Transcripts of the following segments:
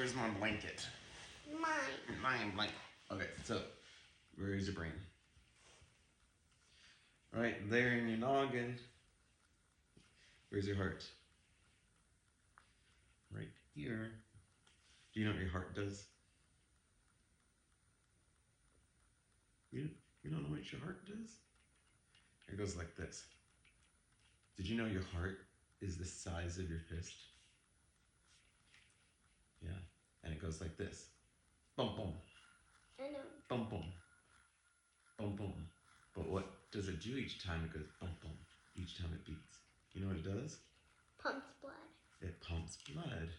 Where's my blanket? Mine blanket. Okay, so where is your brain? Right there in your noggin. Where's your heart? Right here. Do you know what your heart does? You don't know what your heart does? It goes like this. Did you know your heart is the size of your fist? Yeah, and it goes like this. Boom, boom. I know. Boom, boom. Boom, boom. But what does it do each time it goes boom, boom? Each time it beats. You know what it does? Pumps blood. It pumps blood.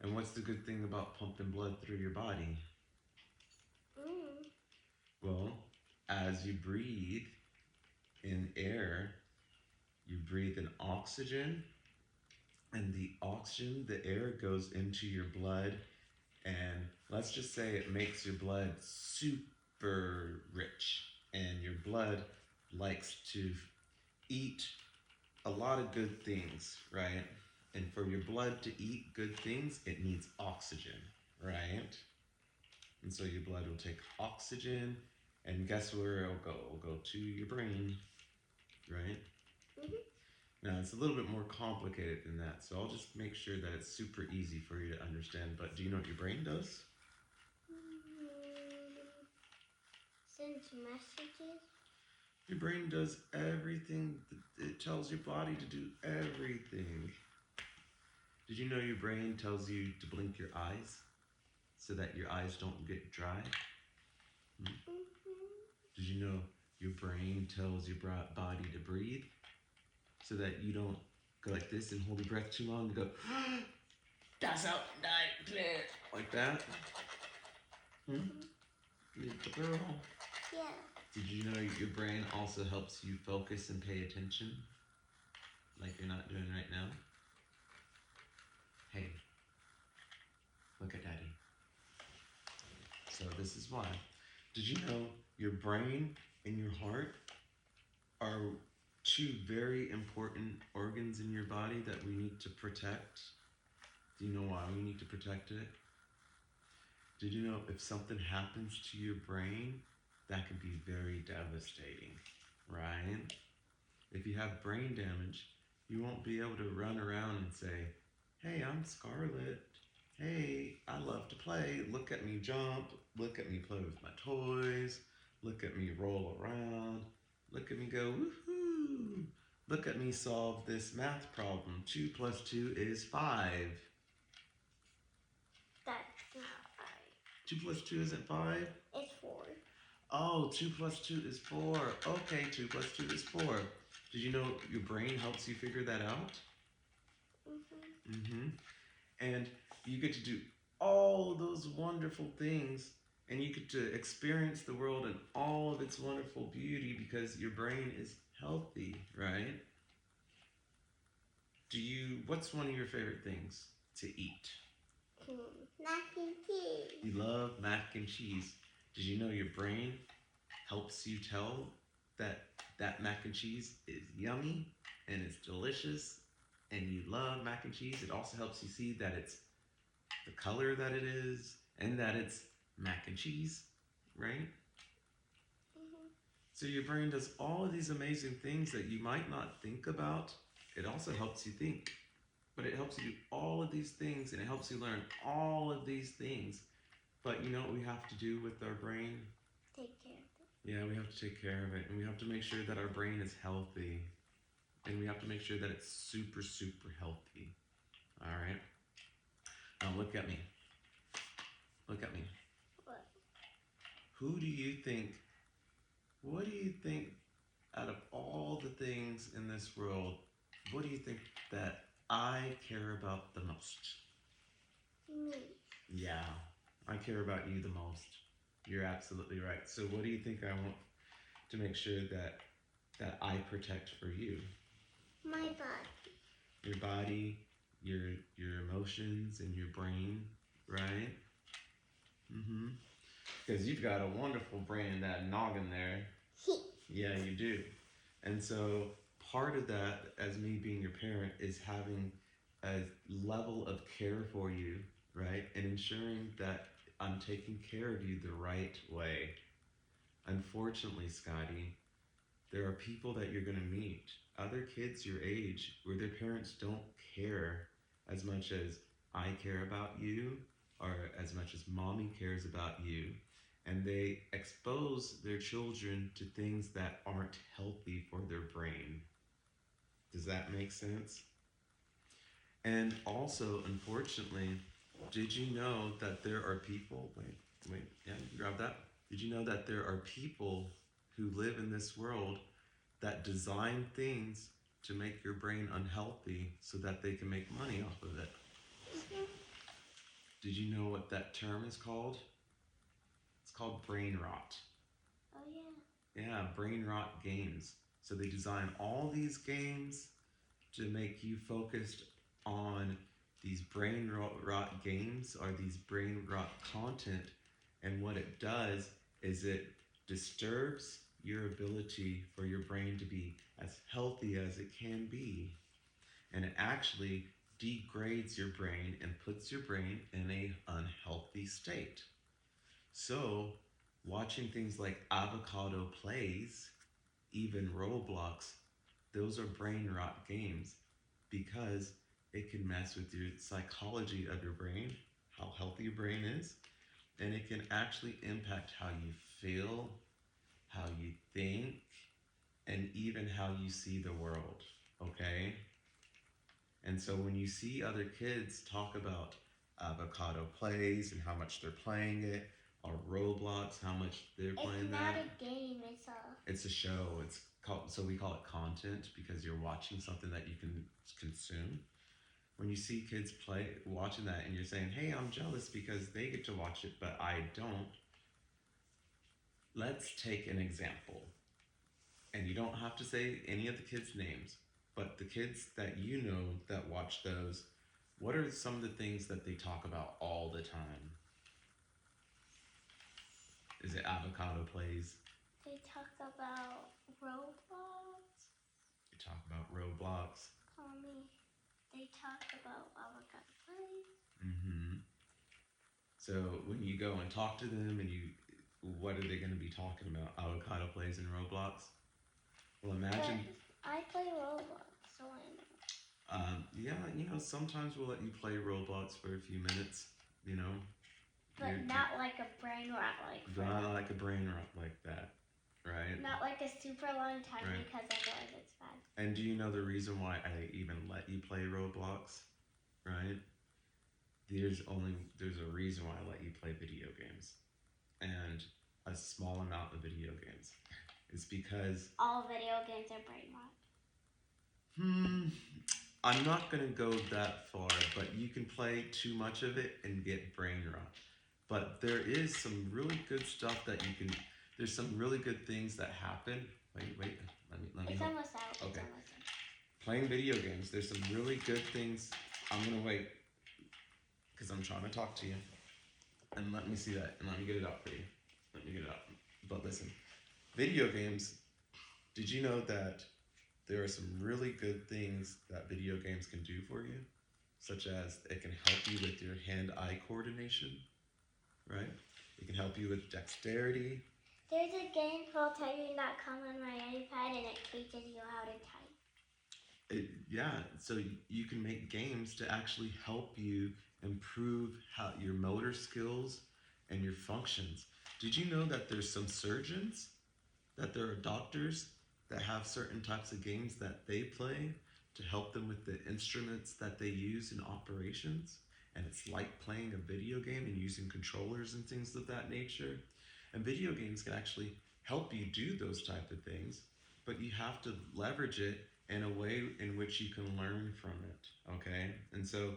And what's the good thing about pumping blood through your body? Well, as you breathe in air, you breathe in oxygen, and the oxygen, the air goes into your blood, and let's just say it makes your blood super rich, and your blood likes to eat a lot of good things, right? And for your blood to eat good things, it needs oxygen, right? And so your blood will take oxygen, and guess where it'll go? It'll go to your brain, right? Now, it's a little bit more complicated than that, so I'll just make sure that it's super easy for you to understand. But do you know what your brain does? Sends messages. Your brain does everything. It tells your body to do everything. Did you know your brain tells you to blink your eyes so that your eyes don't get dry? Did you know your brain tells your body to breathe so that you don't go like this and hold your breath too long and go, pass out, die, like that? Little girl. Yeah. Did you know your brain also helps you focus and pay attention? Like you're not doing right now? Hey, look at daddy. So this is why. Did you know your brain and your heart are two very important organs in your body that we need to protect? Do you know why we need to protect it? Did you know if something happens to your brain, that can be very devastating, right? If you have brain damage, you won't be able to run around and say, hey, I'm Scarlett. Hey, I love to play. Look at me jump. Look at me play with my toys. Look at me roll around. Look at me go, woohoo. Look at me solve this math problem. 2 plus 2 is 5. That's not right. 2 plus 2 isn't 5? It's 4. Oh, 2 plus 2 is 4. Okay, 2 plus 2 is 4. Did you know your brain helps you figure that out? And you get to do all of those wonderful things, and you get to experience the world in all of its wonderful beauty because your brain is healthy, right? What's one of your favorite things to eat? Mac and cheese. You love mac and cheese. Did you know your brain helps you tell that mac and cheese is yummy and it's delicious and you love mac and cheese? It also helps you see that it's the color that it is and that it's mac and cheese, right? So your brain does all of these amazing things that you might not think about. It also helps you think, but it helps you do all of these things and it helps you learn all of these things. But you know what we have to do with our brain? Take care of it. Yeah, we have to take care of it, and we have to make sure that our brain is healthy, and we have to make sure that it's super, super healthy. All right? Now look at me. Look at me. What? What do you think out of all the things in this world, what do you think that I care about the most? Me. Yeah, I care about you the most. You're absolutely right. So what do you think I want to make sure that I protect for you? My body. Your body, your emotions, and your brain, right? Because you've got a wonderful brain in that noggin there. Yeah, you do. And so part of that, as me being your parent, is having a level of care for you right? And ensuring that I'm taking care of you the right way. Unfortunately, Scotty, there are people that you're going to meet, other kids your age, where their parents don't care as much as I care about you or as much as mommy cares about you. And they expose their children to things that aren't healthy for their brain. Does that make sense? And also, unfortunately, did you know that there are people, yeah, grab that. Did you know that there are people who live in this world that design things to make your brain unhealthy so that they can make money off of it? Mhm. Did you know what that term is called? It's called brain rot. Oh yeah. Yeah, brain rot games. So they design all these games to make you focused on these brain rot games or these brain rot content. And what it does is it disturbs your ability for your brain to be as healthy as it can be. And it actually degrades your brain and puts your brain in a unhealthy state. So, watching things like Avocado Playz, even Roblox, those are brain rot games because it can mess with your psychology of your brain, how healthy your brain is, and it can actually impact how you feel, how you think, and even how you see the world. Okay? And so when you see other kids talk about Avocado Playz and how much they're playing it, or Roblox, how much they're playing It's not a game. it's a show. It's called, so we call it content because you're watching something that you can consume. When you see kids play watching that and you're saying, "Hey, I'm jealous because they get to watch it, but I don't." Let's take an example. And you don't have to say any of the kids' names, but the kids that you know that watch those, what are some of the things that they talk about all the time? Is it Avocado Playz? They talk about Roblox. You talk about Roblox. Mommy. They talk about Avocado Playz. Mm-hmm. So when you go and talk to them and what are they going to be talking about? Avocado Playz and Roblox? Well, imagine. But I play Roblox, so I know. Yeah, sometimes we'll let you play Roblox for a few minutes, you know. But not like a brain rot Not like a brain rot like that, right? Not like a super long time Right. because otherwise it's bad. And do you know the reason why I even let you play Roblox, right? There's a reason why I let you play video games, and a small amount of video games. It's because all video games are brain rot. I'm not gonna go that far, but you can play too much of it and get brain rot. But there is some really good stuff that you can. There's some really good things that happen. Wait. Let me. It's help. almost out. Okay. It's almost out. Playing video games. There's some really good things. I'm gonna wait because I'm trying to talk to you, and let me see that, and let me get it out for you. Let me get it out. But listen, video games. Did you know that there are some really good things that video games can do for you, such as it can help you with your hand-eye coordination, right? It can help you with dexterity. There's a game called Typing.com on my iPad and it teaches you how to type. So you can make games to actually help you improve your motor skills and your functions. Did you know that there's some surgeons, that there are doctors that have certain types of games that they play to help them with the instruments that they use in operations? And it's like playing a video game and using controllers and things of that nature. And video games can actually help you do those type of things, but you have to leverage it in a way in which you can learn from it, okay? And so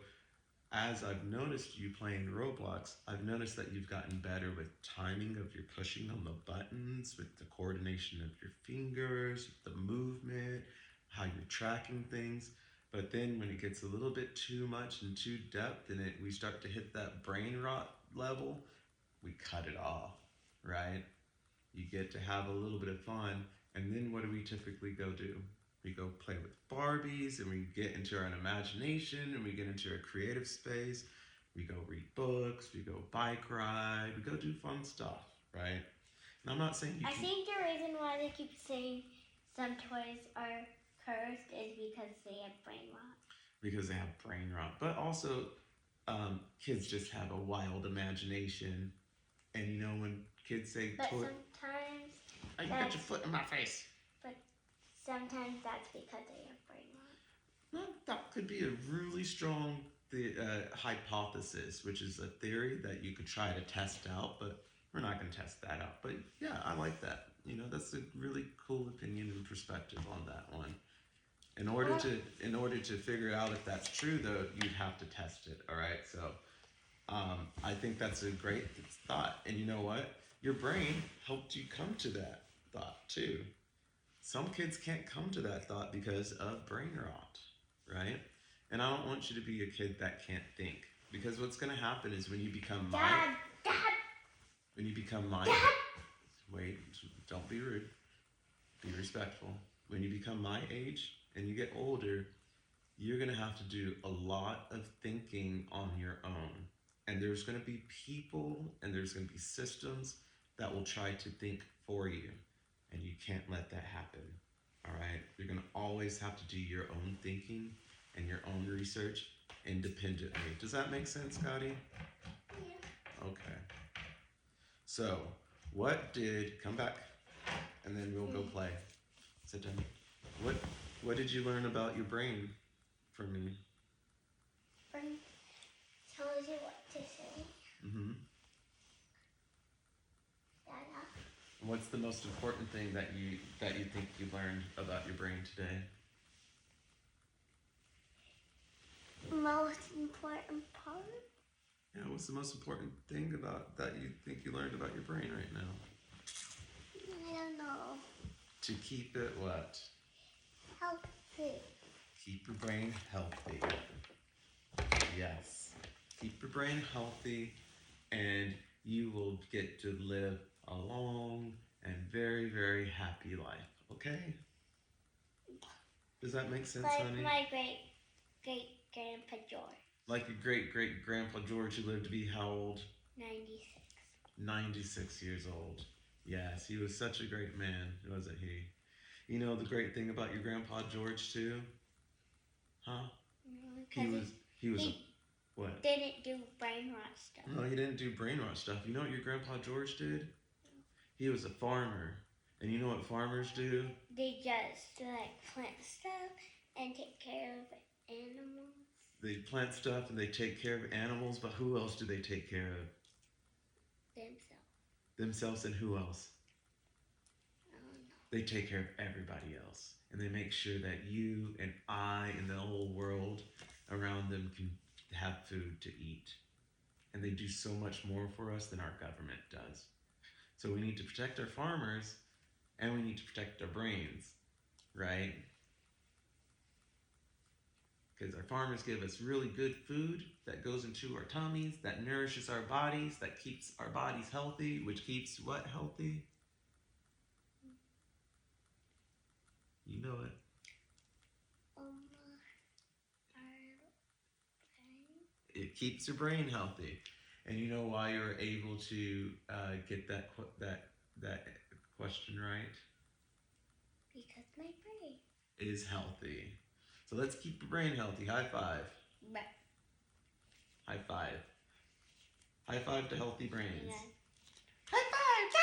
as I've noticed you playing Roblox, I've noticed that you've gotten better with timing of your pushing on the buttons, with the coordination of your fingers, the movement, how you're tracking things. But then when it gets a little bit too much and too depth and we start to hit that brain rot level, we cut it off, right? You get to have a little bit of fun, and then what do we typically go do? We go play with Barbies, and we get into our imagination, and we get into our creative space. We go read books, we go bike ride, we go do fun stuff, right? And I'm not saying I think the reason why they keep saying some toys are cursed is because they have brain rot. Because they have brain rot. But also, kids just have a wild imagination. And you know, when kids say but toy... sometimes... I got your foot in my face. But sometimes that's because they have brain rot. Well, that could be a really strong hypothesis, which is a theory that you could try to test out, but we're not going to test that out. But yeah, I like that. You know, that's a really cool opinion and perspective on that one. In order to figure out if that's true, though, you'd have to test it. All right, so I think that's a great thought. And you know what? Your brain helped you come to that thought too. Some kids can't come to that thought because of brain rot, right? And I don't want you to be a kid that can't think, because what's going to happen is when you become Dad. Wait, don't be rude. Be respectful. When you become my age and you get older, you're going to have to do a lot of thinking on your own. And there's going to be people and there's going to be systems that will try to think for you. And you can't let that happen. All right? You're going to always have to do your own thinking and your own research independently. Does that make sense, Scotty? Yeah. Okay. So, come back, and then we'll go play. Sit down. What did you learn about your brain from me? Brain tells you what to say. Mm-hmm. Dada. What's the most important thing that you think you learned about your brain today? Most important part? Yeah, what's the most important thing about that you think you learned about your brain right now? I don't know. To keep it what? Healthy. Keep your brain healthy. Yes. Keep your brain healthy, and you will get to live a long and very, very happy life. Okay? Does that make sense, like honey? My great-grandpa George. Like your great-great-grandpa George, who lived to be how old? 96. 96 years old. Yes, he was such a great man, wasn't he? You know the great thing about your grandpa George too? Huh? He was what? Didn't do brain rot stuff. No, he didn't do brain rot stuff. You know what your grandpa George did? He was a farmer. And you know what farmers do? They just plant stuff and take care of animals. They plant stuff and they take care of animals, but who else do they take care of? Themselves and who else? I don't know. They take care of everybody else. And they make sure that you and I and the whole world around them can have food to eat. And they do so much more for us than our government does. So we need to protect our farmers, and we need to protect our brains, right? Because our farmers give us really good food that goes into our tummies, that nourishes our bodies, that keeps our bodies healthy, which keeps what healthy? You know it. It keeps your brain healthy. And you know why you're able to get that question right? Because my brain is healthy. So let's keep your brain healthy. High five. Right. High five. High five to healthy brains. Yeah. High five!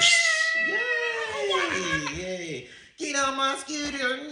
Yay! Yay! Get on my scooter,